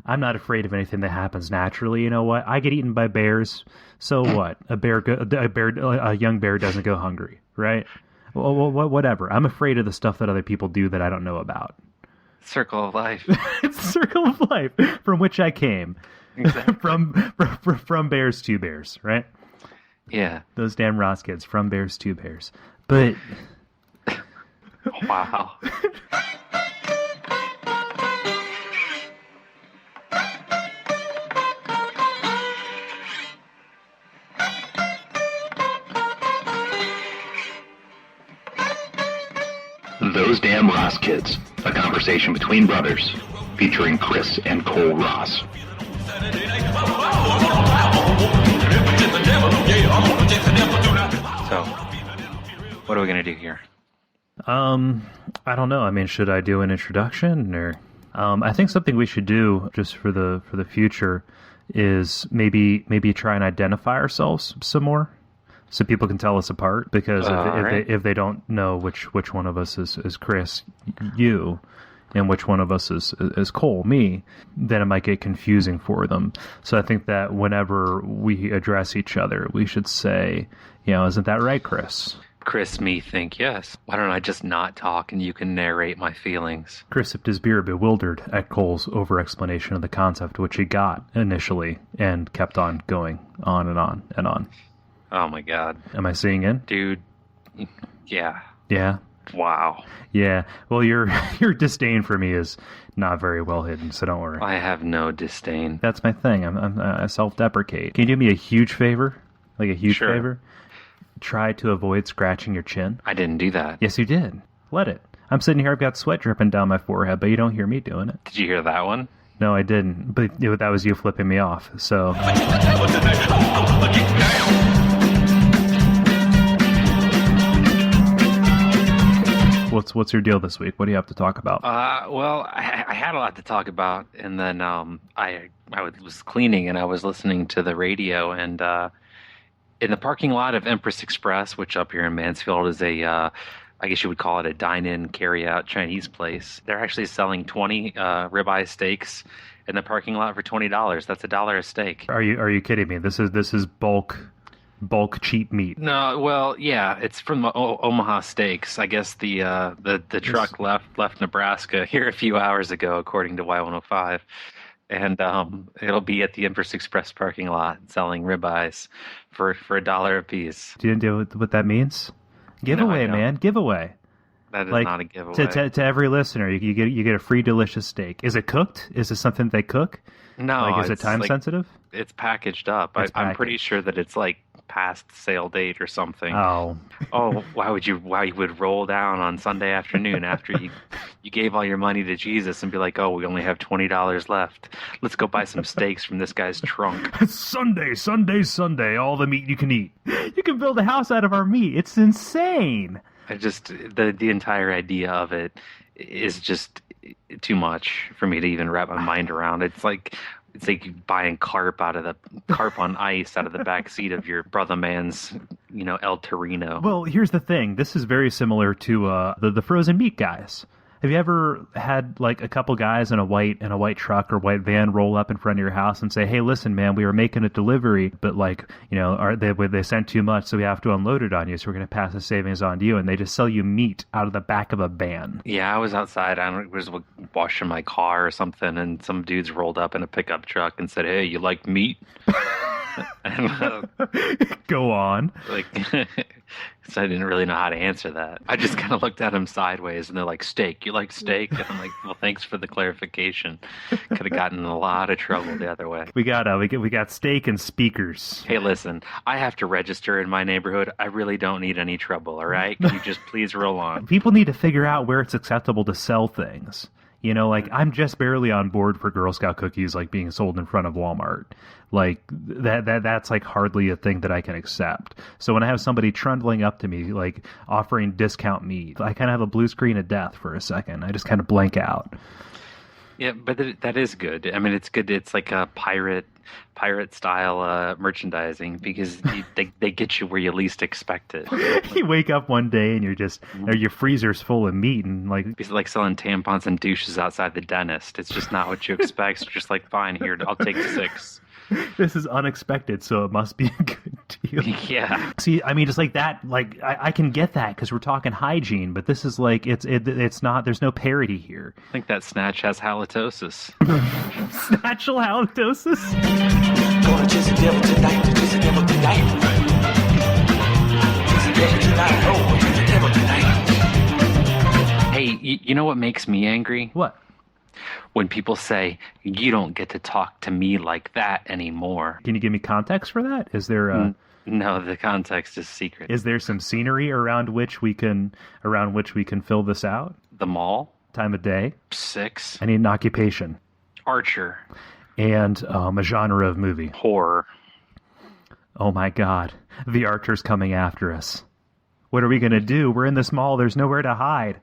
I'm not afraid of anything that happens naturally. You know what? I get eaten by bears. So what? A young bear doesn't go hungry, right? Well, whatever. I'm afraid of the stuff that other people do that I don't know about. Circle of life. It's the circle of life from which I came. Exactly. from bears to bears, right? Yeah. Those damn Ross kids, from bears to bears. But wow. Those Damn Ross Kids, a conversation between brothers, featuring Chris and Cole Ross. So, what are we going to do here? I don't know. I mean, should I do an introduction or? I think something we should do just for the future is maybe try and identify ourselves some more, so people can tell us apart. Because if they don't know which one of us is Chris, you, and which one of us is Cole, me, then it might get confusing for them. So I think that whenever we address each other, we should say, isn't that right, Chris? Chris, me think yes. Why don't I just not talk and you can narrate my feelings? Chris sipped his beer, bewildered at Cole's over-explanation of the concept, which he got initially and kept on going on and on and on. Oh my God. Am I seeing in? Dude, yeah. Yeah? Wow. Yeah. Well, your disdain for me is not very well hidden, so don't worry. I have no disdain. That's my thing. I self-deprecate. Can you do me a huge favor? Like a huge favor? Try to avoid scratching your chin. I didn't do that. Yes, you did. Let it. I'm sitting here, I've got sweat dripping down my forehead, but you don't hear me doing it. Did you hear that one? No, I didn't. But that was you flipping me off, so... What's your deal this week? What do you have to talk about? Well, I had a lot to talk about, and then I was cleaning and I was listening to the radio, and in the parking lot of Empress Express, which up here in Mansfield is I guess you would call it a dine-in, carry-out Chinese place, they're actually selling 20 ribeye steaks in the parking lot for $20. That's $1 a steak. Are you kidding me? This is bulk cheap meat. No, well, yeah, it's from Omaha Steaks. I guess the truck left Nebraska here a few hours ago, according to Y105. And it'll be at the Empress Express parking lot selling ribeyes for $1 a piece. Do you know what that means? Giveaway, man. Giveaway. That is not a giveaway. To every listener, you get a free delicious steak. Is it cooked? Is it something they cook? No. Is it time sensitive? It's packed up. I'm pretty sure that it's like past sale date or something. Oh, why you would roll down on Sunday afternoon after you gave all your money to Jesus and be like, oh, we only have $20 left. Let's go buy some steaks from this guy's trunk. Sunday, all the meat you can eat. You can build a house out of our meat. It's insane. The entire idea of it is just too much for me to even wrap my mind around. It's like buying carp on ice out of the back seat of your brother man's, El Torino. Well, here's the thing. This is very similar to the frozen meat guys. Have you ever had like a couple guys in a white truck or white van roll up in front of your house and say, "Hey, listen, man, we were making a delivery, but they sent too much, so we have to unload it on you. So we're going to pass the savings on to you." And they just sell you meat out of the back of a van. Yeah, I was outside. I was washing my car or something, and some dudes rolled up in a pickup truck and said, "Hey, you like meat?" Go on. So I didn't really know how to answer that. I just kind of looked at them sideways, and they're like, "Steak? You like steak?" And I'm like, "Well, thanks for the clarification." Could have gotten in a lot of trouble the other way. We got steak and speakers. Hey, listen, I have to register in my neighborhood. I really don't need any trouble. All right, can you just please roll on? People need to figure out where it's acceptable to sell things. I'm just barely on board for Girl Scout cookies being sold in front of Walmart. That's hardly a thing that I can accept. So when I have somebody trundling up to me offering discount meat, I kind of have a blue screen of death for a second. I just kind of blank out. Yeah, but that is good. I mean, it's good. It's like a pirate style merchandising because they get you where you least expect it. You wake up one day and your freezer's full of meat and like It's like selling tampons and douches outside the dentist. It's just not what you expect. It's just like, fine, here, I'll take 6. this is unexpected, so it must be a good deal. Yeah. See, I mean, just like that, like I can get that because we're talking hygiene, but this is like it's not. There's no parity here. I think that snatch has halitosis. Snatchal halitosis. Gonna chase the devil tonight, chase the devil tonight. Chase the devil tonight, oh, chase the devil tonight. Hey, you know what makes me angry? What? When people say, you don't get to talk to me like that anymore. Can you give me context for that? Is there No, the context is secret. is there some scenery around which we can fill this out? The mall? Time of day? 6. I need an occupation Archer. and a genre of movie. Horror. Oh my God, the Archer's coming after us. What are we gonna do? We're in this mall. There's nowhere to hide.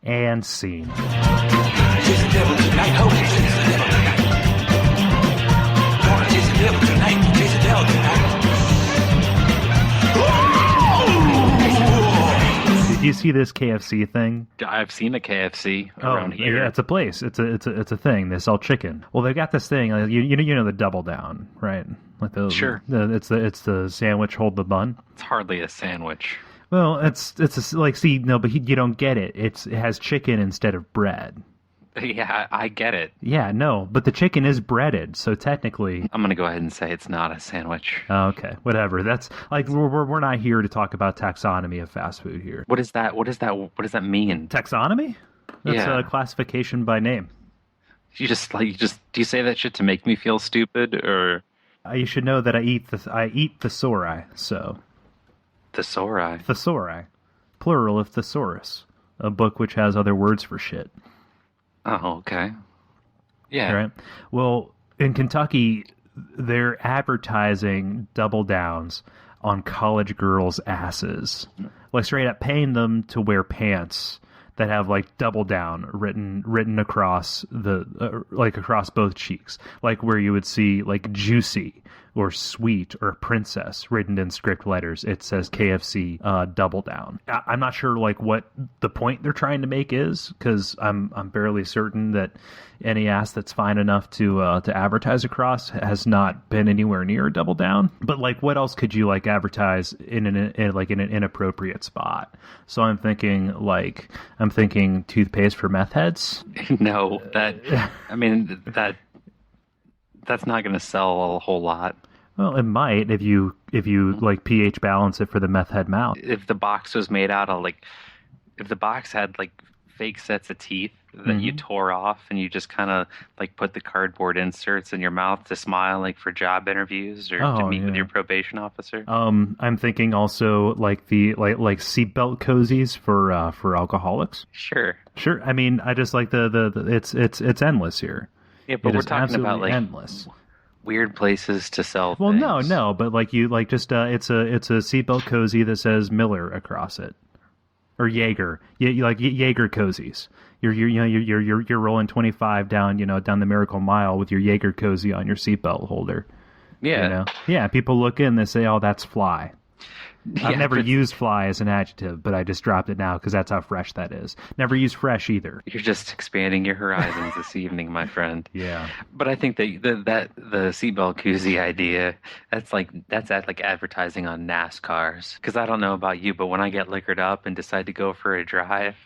And scene. Chase the devil tonight, oh, chase the devil tonight. Gonna chase the devil tonight, chase the devil tonight. Did you see this KFC thing? I've seen a KFC around here. Yeah, it's a place. It's a thing. They sell chicken. Well, they got this thing. You know the double down, right? Like Sure. It's the sandwich hold the bun. It's hardly a sandwich. Well, but you don't get it. It has chicken instead of bread. Yeah, I get it. Yeah, no, but the chicken is breaded, so technically. I'm going to go ahead and say it's not a sandwich. Okay, whatever. That's like we're not here to talk about taxonomy of fast food here. What is that? What does that mean? Taxonomy? That's Yeah. a classification by name. Do you say that shit to make me feel stupid or You should know that I eat thesauri, so thesauri? thesauri, plural of thesaurus, a book which has other words for shit. Oh, okay. Yeah. Right. Well, in Kentucky, they're advertising double downs on college girls' asses, like straight up paying them to wear pants that have like double down written across across both cheeks, like where you would see like juicy or sweet or princess written in script letters. It says KFC double down. I'm not sure like what the point they're trying to make is, because I'm fairly certain that any ass that's fine enough to advertise across has not been anywhere near a double down. But like, what else could you like advertise in an inappropriate spot? So I'm thinking toothpaste for meth heads. No, that's not going to sell a whole lot. Well, it might if you like pH balance it for the meth head mouth. If the box was made out of if the box had like fake sets of teeth that you tore off and you just kind of like put the cardboard inserts in your mouth to smile like for job interviews or to meet with your probation officer. I'm thinking also like the like seatbelt cozies for alcoholics. Sure. I mean, I just like it's endless here. Yeah, but we're talking about like endless. Weird places to sell Well, things. no, but like you like just it's a seatbelt cozy that says Miller across it, or Jaeger. You like Jaeger cozies. You're rolling 25 down the Miracle Mile with your Jaeger cozy on your seatbelt holder. Yeah. Yeah. People look in, they say, "Oh, that's fly." Yeah, I've never used fly as an adjective, but I just dropped it now because that's how fresh that is. Never used fresh either. You're just expanding your horizons this evening, my friend. Yeah. But I think that the seatbelt koozie idea, that's advertising on NASCARs. Because I don't know about you, but when I get liquored up and decide to go for a drive,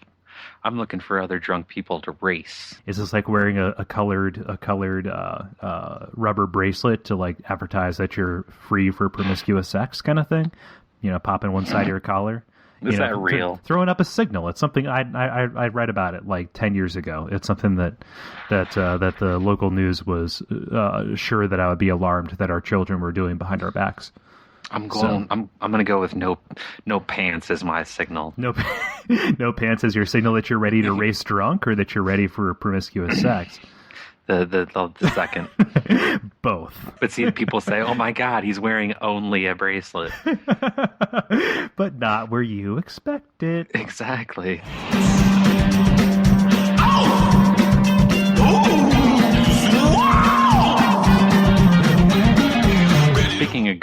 I'm looking for other drunk people to race. Is this like wearing a colored rubber bracelet to like advertise that you're free for promiscuous sex kind of thing? Popping one side of your collar. Is that real? Throwing up a signal. It's something I read about it like 10 years ago. It's something that the local news was sure that I would be alarmed that our children were doing behind our backs. I'm going to go with no pants as my signal. No pants as your signal that you're ready to race drunk or that you're ready for promiscuous sex. The second. Both. But see, people say, "Oh my God, he's wearing only a bracelet." But not where you expect it. Exactly. Oh!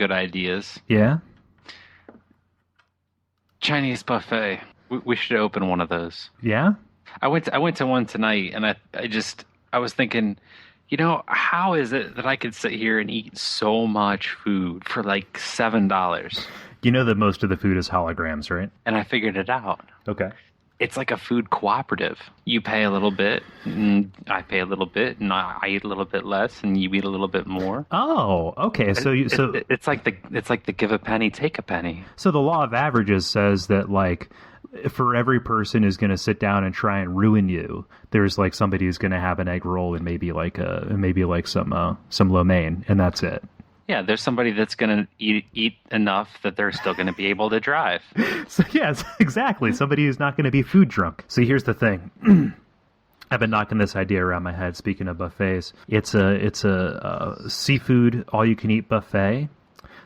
good ideas. Yeah? Chinese buffet. We should open one of those. Yeah? I went to one tonight, and I was thinking, how is it that I could sit here and eat so much food for like $7? You know that most of the food is holograms, right? And I figured it out. Okay. It's like a food cooperative. You pay a little bit, and I pay a little bit, and I eat a little bit less, and you eat a little bit more. Oh, okay. It's like the give a penny, take a penny. So the law of averages says that like for every person who's going to sit down and try and ruin you, there's like somebody who's going to have an egg roll and maybe some lo mein, and that's it. Yeah, there's somebody that's going to eat enough that they're still going to be able to drive. So yes, exactly. Somebody who's not going to be food drunk. So here's the thing. I've been knocking this idea around my head. Speaking of buffets, it's a seafood all-you-can-eat buffet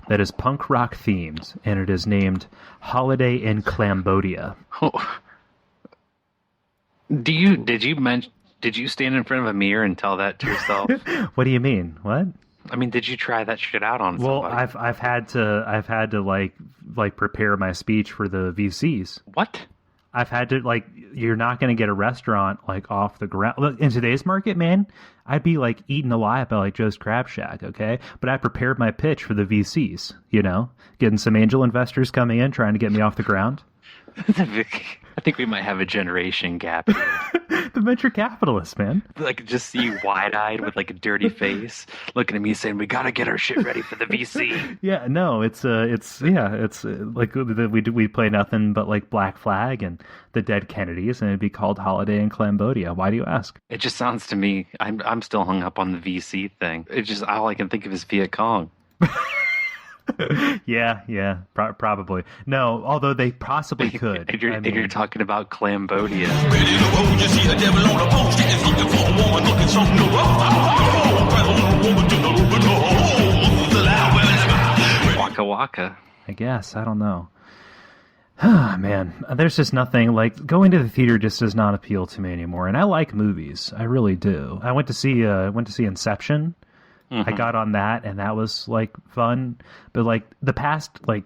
that is punk rock themed, and it is named Holiday in Cambodia. Oh. Did you stand in front of a mirror and tell that to yourself? What do you mean? What? I mean, did you try that shit out on Well, somebody? I've had to like prepare my speech for the VCs. What? I've had to like, you're not going to get a restaurant like off the ground. Look, in today's market, man, I'd be like eaten alive by like Joe's Crab Shack, okay? But I prepared my pitch for the VCs, getting some angel investors coming in, trying to get me off the ground. I think we might have a generation gap here. The venture capitalists, man. Like, just see you wide-eyed with like a dirty face, looking at me saying, "We got to get our shit ready for the VC." Yeah, no, it's like we play nothing but like Black Flag and the Dead Kennedys, and it'd be called Holiday in Cambodia. Why do you ask? It just sounds to me, I'm still hung up on the VC thing. It's just all I can think of is Viet Cong. Yeah, probably. No, although they possibly could. And you're talking about Cambodia. Ready to roll, you see the devil on a post. Is looking for a woman, looking something to roll. Grab a little woman to the loud. Waka waka. I guess. I don't know. Man, there's just nothing like going to the theater just does not appeal to me anymore. And I like movies. I really do. I went to see Inception. Mm-hmm. I got on that, and that was like fun. But like the past like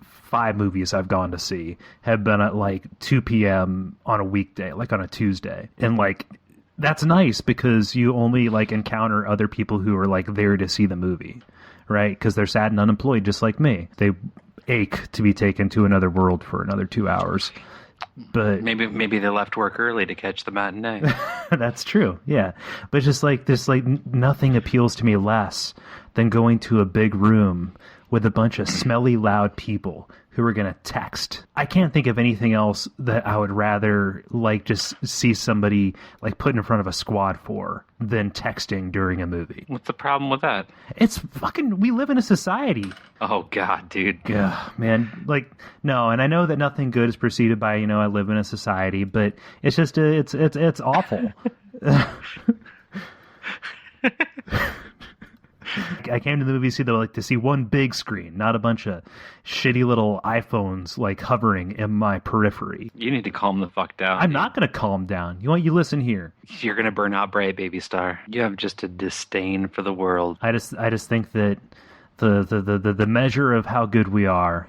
5 movies I've gone to see have been at like 2 p.m. on a weekday, like on a Tuesday, and like that's nice because you only like encounter other people who are like there to see the movie, right? Because they're sad and unemployed, just like me. They ache to be taken to another world for another 2 hours. But maybe they left work early to catch the matinee. That's true, yeah. But just like this, like nothing appeals to me less than going to a big room with a bunch of smelly, loud people who are going to text. I can't think of anything else that I would rather like just see somebody like put in front of a squad for than texting during a movie. What's the problem with that? It's fucking, we live in a society. Oh God, dude. Yeah, man. Like, no, and I know that nothing good is preceded by, I live in a society, but it's just, it's awful. I came to the movie to see one big screen, not a bunch of shitty little iPhones like hovering in my periphery. You need to calm the fuck down. I'm not going to calm down. You listen here. You're going to burn out bright, baby star. You have just a disdain for the world. I just think that the measure of how good we are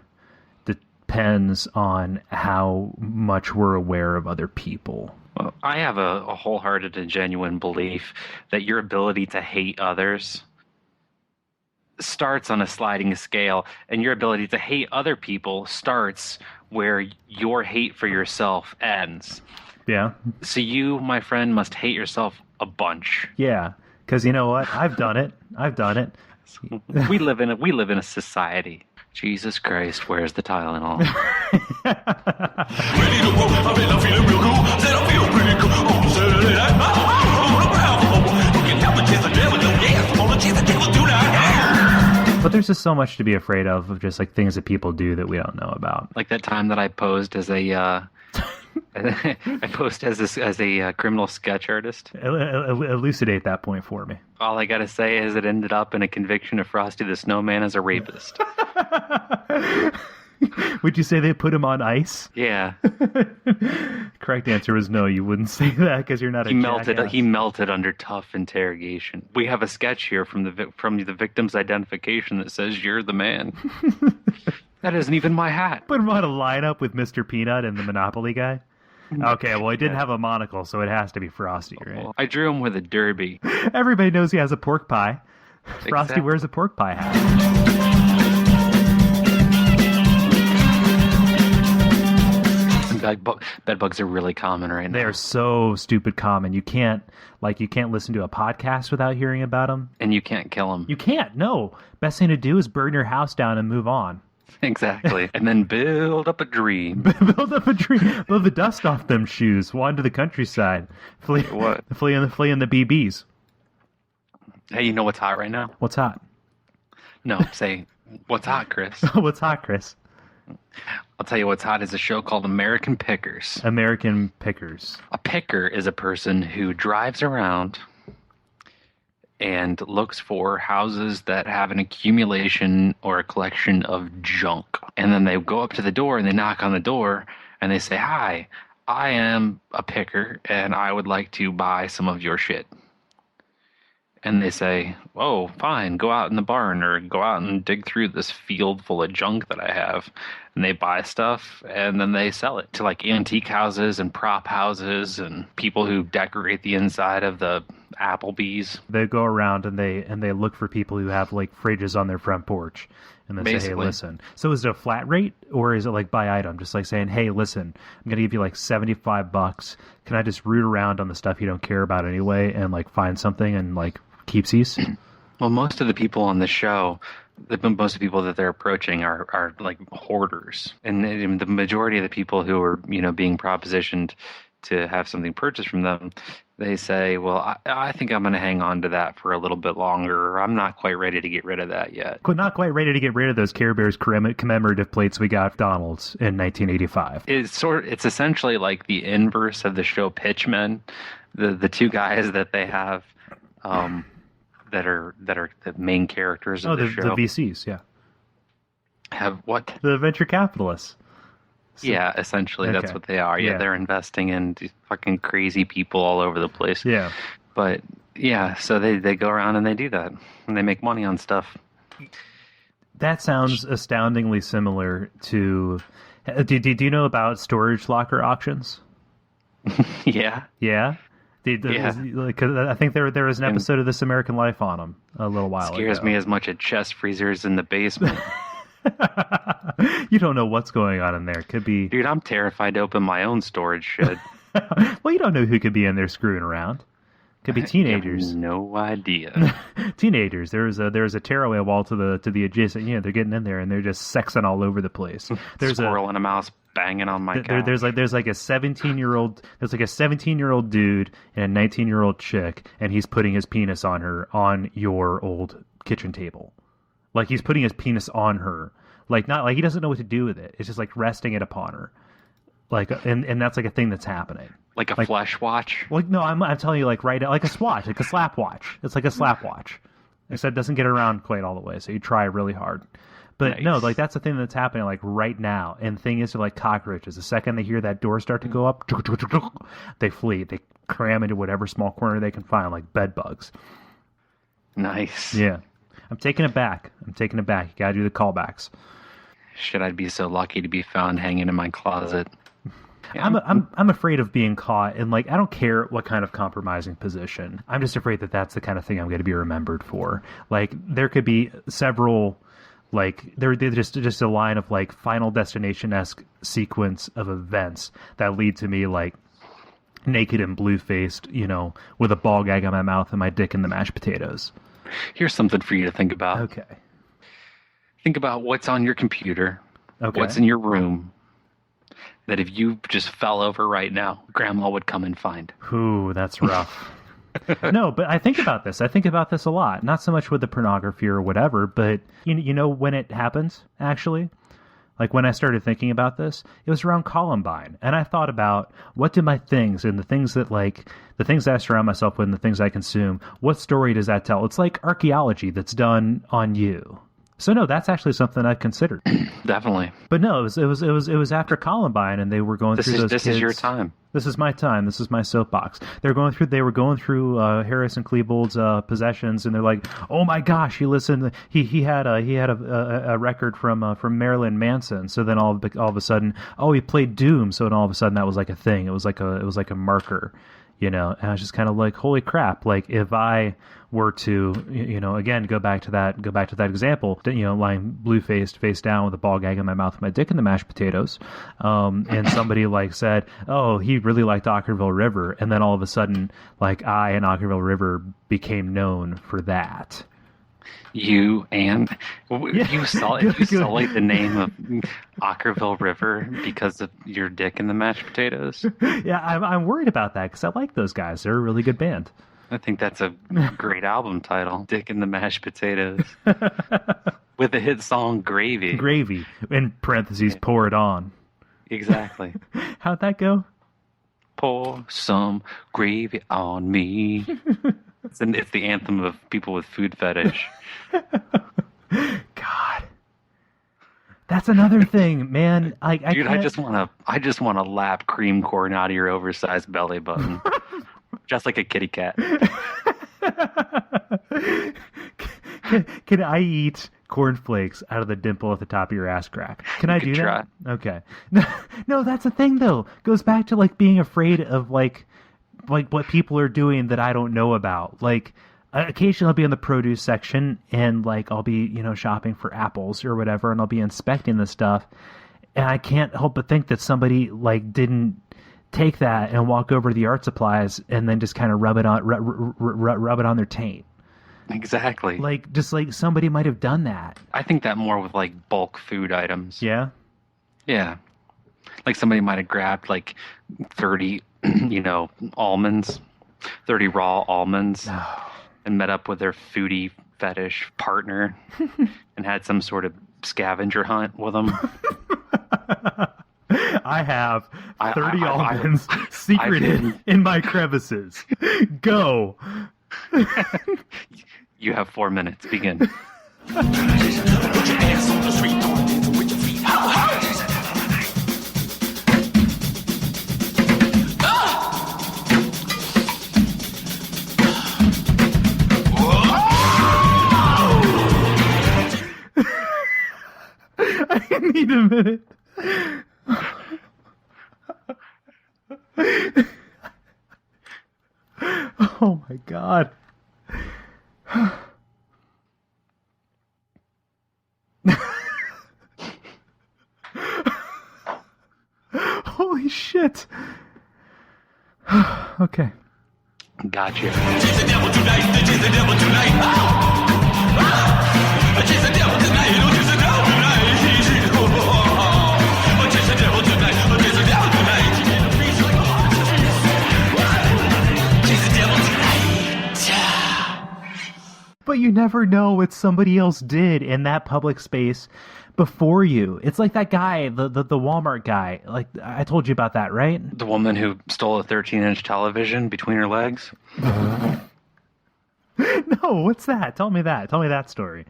depends on how much we're aware of other people. Well, I have a wholehearted and genuine belief that your ability to hate others starts on a sliding scale, and your ability to hate other people starts where your hate for yourself ends. Yeah. So you, my friend, must hate yourself a bunch. Yeah, because you know what? I've done it. We live in a society. Jesus Christ, where's the Tylenol? Ready to roll, I'm feeling real cool. Said I feel pretty cool. Oh, Saturday night. You can help but chase the devil, no yes. I'm gonna chase the devil, do not. But there's just so much to be afraid of just like things that people do that we don't know about. Like that time that I posed as a criminal sketch artist. Elucidate that point for me. All I gotta say is it ended up in a conviction of Frosty the Snowman as a rapist. Would you say they put him on ice? Yeah. Correct answer was no. You wouldn't say that because you're not He melted. He melted under tough interrogation. We have a sketch here from the victim's identification that says you're the man. That isn't even my hat. Put him on a lineup with Mr. Peanut and the Monopoly guy. Okay, well, he didn't have a monocle, so it has to be Frosty, right? Well, I drew him with a derby. Everybody knows he has a pork pie. Frosty Exactly. wears a pork pie hat. Bed bugs are really common right now. They are so stupid common. You can't listen to a podcast without hearing about them. And you can't kill them. You can't. No. Best thing to do is burn your house down and move on. Exactly. And then build up a dream. Build up a dream. Blow the dust off them shoes. Wander to the countryside. Flee in the BBs. Hey, you know what's hot right now? What's hot? No, say, what's hot, Chris? What's hot, Chris? I'll tell you what's hot is a show called American Pickers. American Pickers. A picker is a person who drives around and looks for houses that have an accumulation or a collection of junk. And then they go up to the door and they knock on the door and they say, "Hi, I am a picker and I would like to buy some of your shit." And they say, "Oh, fine, go out in the barn or go out and dig through this field full of junk that I have." And they buy stuff and then they sell it to like antique houses and prop houses and people who decorate the inside of the Applebee's. They go around and they look for people who have like fridges on their front porch. And then say, "Hey, listen." So is it a flat rate or is it like by item? Just like saying, "Hey, listen, I'm going to give you like $75. Can I just root around on the stuff you don't care about anyway and like find something and like keepsies?" Well, most of the people on the show, most of the people that they're approaching are like hoarders. And the majority of the people who are, being propositioned to have something purchased from them, they say, "Well, I think I'm going to hang on to that for a little bit longer. I'm not quite ready to get rid of that yet." Not quite ready to get rid of those Care Bears commemorative plates we got at Donald's in 1985. It's essentially like the inverse of the show Pitchmen. The two guys that they have that are the main characters of the show. The VCs, yeah. Have what? The venture capitalists. So, yeah, essentially that's what they are. Yeah, they're investing in these fucking crazy people all over the place. Yeah. But yeah, so they go around and they do that. And they make money on stuff. That sounds astoundingly similar to... Do you know about storage locker auctions? Yeah. Yeah? Because I think there was an episode of This American Life on them a little while ago. Scares me as much as chest freezers in the basement. You don't know what's going on in there. Could be... Dude, I'm terrified to open my own storage shed. Well, you don't know who could be in there screwing around. Could be teenagers. I have no idea. Teenagers. There's a tearaway wall to the adjacent. They're getting in there and they're just sexing all over the place. There's squirrel and a mouse banging on my couch. There's like a 17-year-old dude and a 19-year-old chick, and he's putting his penis on your old kitchen table. Like he's putting his penis on her. Like not like he doesn't know what to do with it. It's just like resting it upon her. Like and that's like a thing that's happening. Like a flesh watch? Like no, I'm telling you like right now, like a swatch, like a slap watch. It's like a slap watch. Except it doesn't get around quite all the way, so you try really hard. But nice. No, like that's the thing that's happening like right now. And the thing is, they're like cockroaches. The second they hear that door start to go up, they flee. They cram into whatever small corner they can find, like bed bugs. Nice. Yeah. I'm taking it back. You gotta do the callbacks. Should I be so lucky to be found hanging in my closet? Yeah. I'm afraid of being caught, and like I don't care what kind of compromising position. I'm just afraid that that's the kind of thing I'm going to be remembered for. Like there could be several, like they're just a line of like Final Destination-esque sequence of events that lead to me like naked and blue-faced, with a ball gag on my mouth and my dick in the mashed potatoes. Here's something for you to think about. Okay. Think about what's on your computer, Okay. what's in your room, that if you just fell over right now, Grandma would come and find. Ooh, that's rough. No, but I think about this. A lot. Not so much with the pornography or whatever, but you know when it happens, actually? Like when I started thinking about this, it was around Columbine. And I thought about what do my things and the things that I surround myself with and the things I consume, what story does that tell? It's like archaeology that's done on you. So no, that's actually something I've considered. Definitely. But no, it was after Columbine, and they were going through those. This kids. is your time. This is my time. This is my soapbox. They were going through Harrison Klebold's possessions, and they're like, "Oh my gosh, he listened. He had a record from Marilyn Manson." So then all of a sudden, oh, he played Doom. So then all of a sudden, that was like a thing. It was like a marker, And I was just kind of like, holy crap! Like if I were to, again, go back to that example, lying blue-faced, face down with a ball gag in my mouth with my dick in the mashed potatoes, and somebody like said, oh, he really liked Ockerville River, and then all of a sudden, like I and Ockerville River became known for that. You sullied the name of Ockerville River because of your dick in the mashed potatoes? Yeah, I'm worried about that because I like those guys. They're a really good band. I think that's a great album title, Dick in the Mashed Potatoes. With the hit song Gravy. Gravy, in parentheses, pour it on. Exactly. How'd that go? Pour some gravy on me. It's the anthem of people with food fetish. God. That's another thing, man. I just want to lap cream corn out of your oversized belly button. Just like a kitty cat. Can I eat cornflakes out of the dimple at the top of your ass crack? Can I do that? Okay. No, that's the thing though. Goes back to like being afraid of like what people are doing that I don't know about. Like occasionally I'll be in the produce section and like I'll be, shopping for apples or whatever, and I'll be inspecting the stuff, and I can't help but think that somebody like didn't take that and walk over to the art supplies and then just kind of rub it on their taint. Exactly. Like just like somebody might have done that. I think that more with like bulk food items. Yeah. Yeah. Like somebody might have grabbed like 30, almonds, 30 raw almonds, and met up with their foodie fetish partner and had some sort of scavenger hunt with them. I have 30 almonds secreted in my crevices. Go. You have 4 minutes. Begin. Put your ass on the street, dancing with your feet. I need a minute. Oh my God. Holy shit. Okay. Gotcha. Chase the devil tonight, chase the devil tonight. Chase the devil tonight, chase the devil tonight. Chase the devil tonight, chase the devil tonight. Chase the devil tonight. But you never know what somebody else did in that public space before you. It's like that guy, the Walmart guy. Like I told you about that, right? The woman who stole a 13-inch television between her legs? No, what's that? Tell me that. Tell me that story.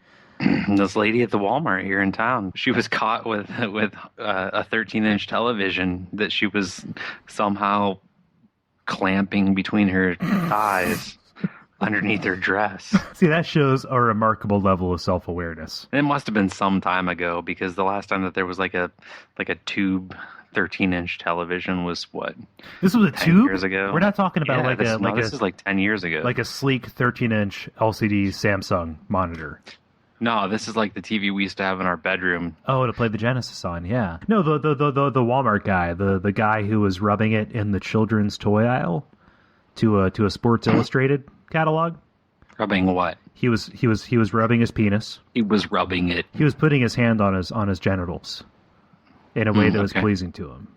This lady at the Walmart here in town, she was caught with a 13-inch television that she was somehow clamping between her thighs underneath her dress. See, that shows a remarkable level of self-awareness. It must have been some time ago, because the last time that there was like a tube 13-inch television was what? This was a 10 tube? years ago. We're not talking about this is like 10 years ago. Like a sleek 13-inch LCD Samsung monitor. No, this is like the TV we used to have in our bedroom. Oh, to play the Genesis on, yeah. No, the Walmart guy, the guy who was rubbing it in the children's toy aisle to a Sports Illustrated catalog. Rubbing what? He was rubbing his penis. He was rubbing it. He was putting his hand on his genitals in a way that was pleasing to him.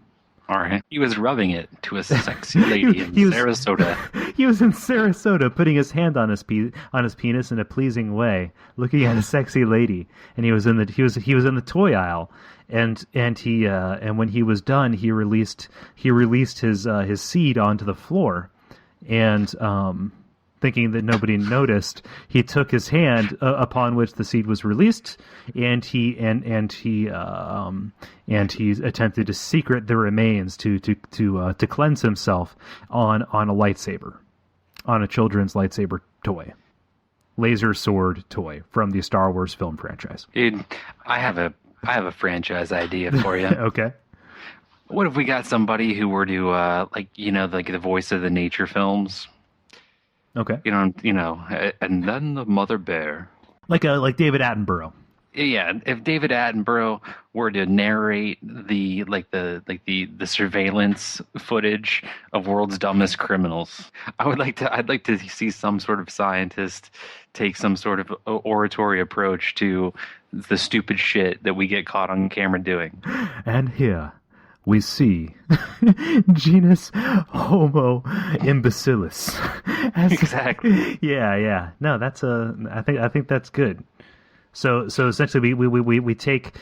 All right. He was rubbing it to a sexy lady in Sarasota. He was in Sarasota putting his hand on his penis in a pleasing way, looking at a sexy lady, and he was in the toy aisle, and when he was done, he released his seed onto the floor, and then thinking that nobody noticed, he took his hand upon which the seed was released, and he attempted to secret the remains to cleanse himself on a lightsaber, on a children's lightsaber toy, laser sword toy from the Star Wars film franchise. Dude, I have a franchise idea for you. Okay. What if we got somebody who were to like the voice of the nature films? Okay. And then the mother bear. Like David Attenborough. Yeah, if David Attenborough were to narrate the surveillance footage of world's dumbest criminals, I'd like to see some sort of scientist take some sort of oratory approach to the stupid shit that we get caught on camera doing. And here we see genus Homo imbecilis. Exactly. Yeah. No, I think that's good. So essentially we take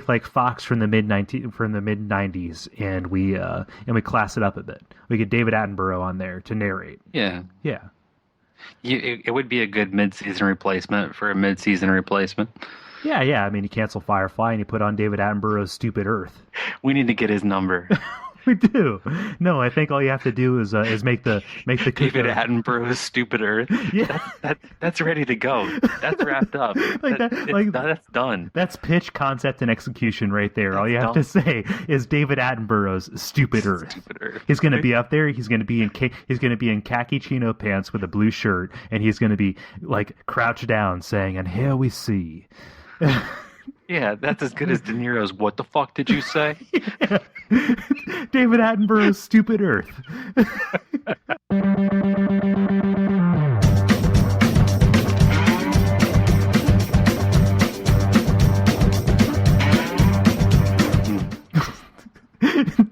like Fox from the mid 90s and we class it up a bit. We get David Attenborough on there to narrate. Yeah. Yeah. It would be a good mid-season replacement for a mid-season replacement. Yeah. I mean, you cancel Firefly and you put on David Attenborough's Stupid Earth. We need to get his number. We do. No, I think all you have to do is make the David Attenborough's Stupid Earth. Yeah, that's ready to go. That's wrapped up. That's done. That's pitch, concept, and execution right there. That's all you have to say is David Attenborough's Stupid Earth. Stupid Earth. He's going to be up there. He's going to be in khaki chino pants with a blue shirt, and he's going to be like crouched down, saying, "And here we see." Yeah, that's as good as De Niro's "What the fuck did you say?" Yeah. David Attenborough's Stupid Earth.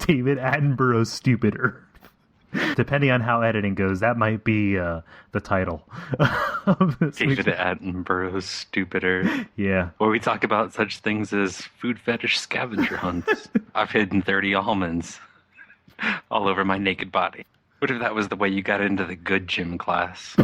David Attenborough's Stupid Earth. Depending on how editing goes, that might be the title of this David Attenborough's Stupid Earth. Yeah. Where we talk about such things as food fetish scavenger hunts. I've hidden 30 almonds all over my naked body. What if that was the way you got into the good gym class?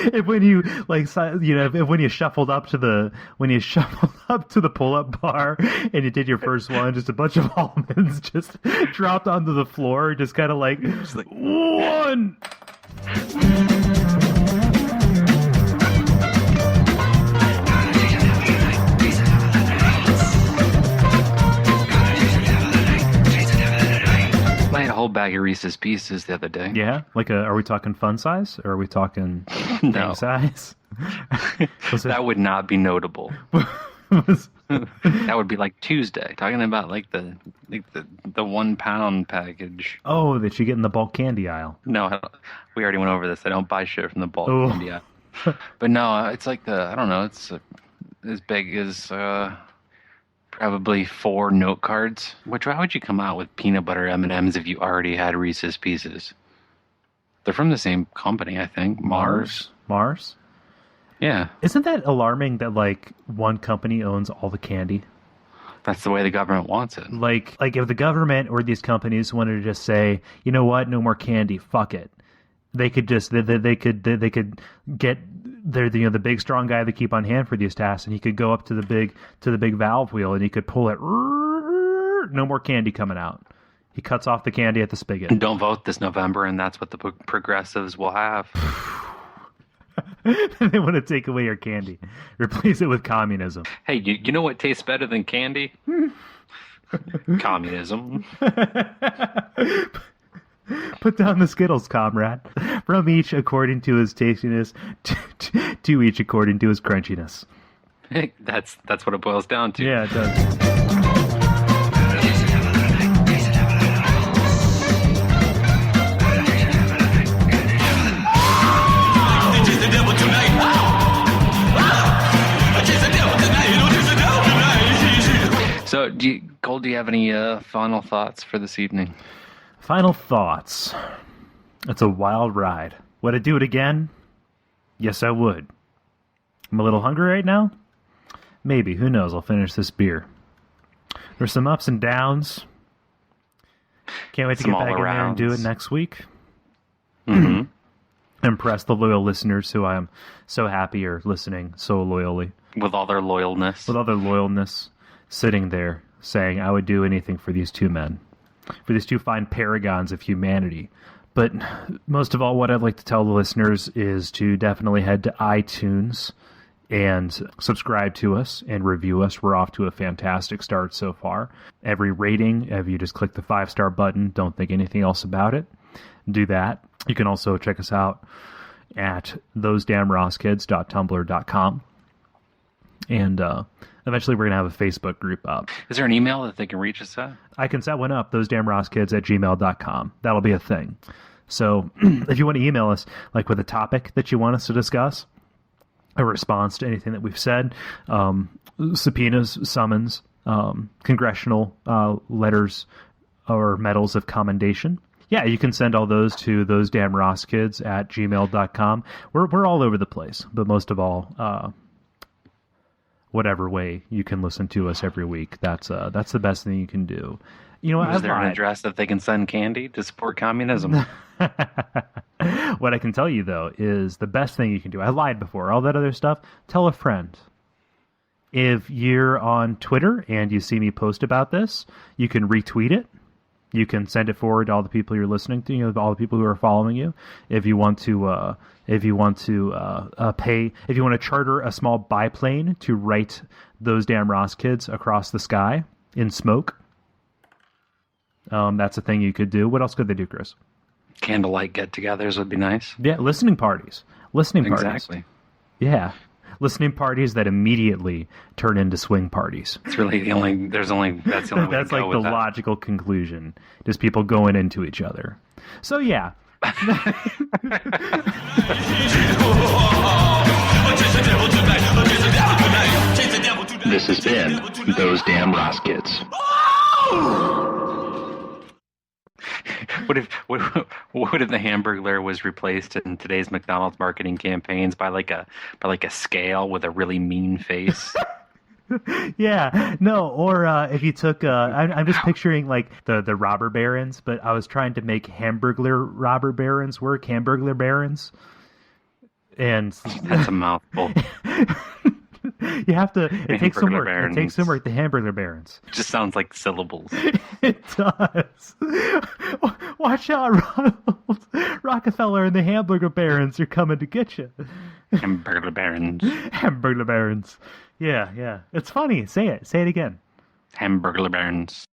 If when you when you shuffled up to the pull-up bar and you did your first one, just a bunch of almonds just dropped onto the floor, just kind of like one. I had a whole bag of Reese's Pieces the other day. Yeah? Are we talking fun size or are we talking No. big size? That would not be notable. That would be like Tuesday, talking about like the 1 pound package. Oh, that you get in the bulk candy aisle. No, we already went over this. I don't buy shit from the bulk Oh. candy aisle. But no, it's like it's as big as probably 4 note cards. Why would you come out with peanut butter M&Ms if you already had Reese's Pieces? They're from the same company, I think. Mars? Yeah. Isn't that alarming that like one company owns all the candy? That's the way the government wants it. Like if the government or these companies wanted to just say, you know what, no more candy, fuck it. They could just they could get the big strong guy they keep on hand for these tasks, and he could go up to the big valve wheel and he could pull it. No more candy coming out. He cuts off the candy at the spigot. Don't vote this November, and that's what the progressives will have. They want to take away your candy, replace it with communism. Hey, you know what tastes better than candy? Communism. Put down the Skittles, comrade. From each according to his tastiness, to each according to his crunchiness. That's what it boils down to. Yeah, it does. So, Cole, do you have any final thoughts for this evening? Final thoughts. It's a wild ride. Would I do it again? Yes, I would. I'm a little hungry right now. Maybe. Who knows? I'll finish this beer. There's some ups and downs. Can't wait to Some get back in there and do it all-arounds. next week. Mm-hmm. Impress the loyal listeners who I am so happy are listening so loyally. With all their loyalness. With all their loyalness, sitting there saying, I would do anything for these two men, for these two fine paragons of humanity. But most of all, what I'd like to tell the listeners is to definitely head to iTunes and subscribe to us and review us. We're off to a fantastic start so far. Every rating, if you just click the 5-star button, don't think anything else about it, do that. You can also check us out at thosedamnrosskids.tumblr.com. And eventually we're going to have a Facebook group up. Is there an email that they can reach us at? I can set one up, thosedamnrosskids@gmail.com. That'll be a thing. So if you want to email us, like with a topic that you want us to discuss, a response to anything that we've said, subpoenas, summons, congressional letters or medals of commendation. Yeah, you can send all those to thosedamnrosskids@gmail.com. We're all over the place, but most of all, whatever way you can listen to us every week, that's the best thing you can do. You know, Is there an address that they can send candy to support communism? What I can tell you, though, is the best thing you can do. I lied before. All that other stuff, tell a friend. If you're on Twitter and you see me post about this, you can retweet it. You can send it forward to all the people you're listening to, all the people who are following you. If you want to charter a small biplane to write Those Damn Ross Kids across the sky in smoke, that's a thing you could do. What else could they do, Chris? Candlelight get-togethers would be nice. Yeah, listening parties. Exactly. Yeah. Listening parties that immediately turn into swing parties. It's really that's the only way That's to like go the with that. logical conclusion. Just people going into each other. So yeah. This has been Those Damn Ross Kids. What if the Hamburglar was replaced in today's McDonald's marketing campaigns by like a scale with a really mean face? Yeah, no, or if you took, I'm just picturing like the robber barons, but I was trying to make Hamburglar robber barons work, Hamburglar barons, and That's a mouthful. you have to. It takes some work. Barons. It takes some work. The Hamburglar barons. It just sounds like syllables. It does. Watch out, Ronald. Rockefeller and the Hamburger barons are coming to get you. Hamburger barons. Hamburger barons. Yeah. It's funny. Say it. Say it again. Hamburger barons.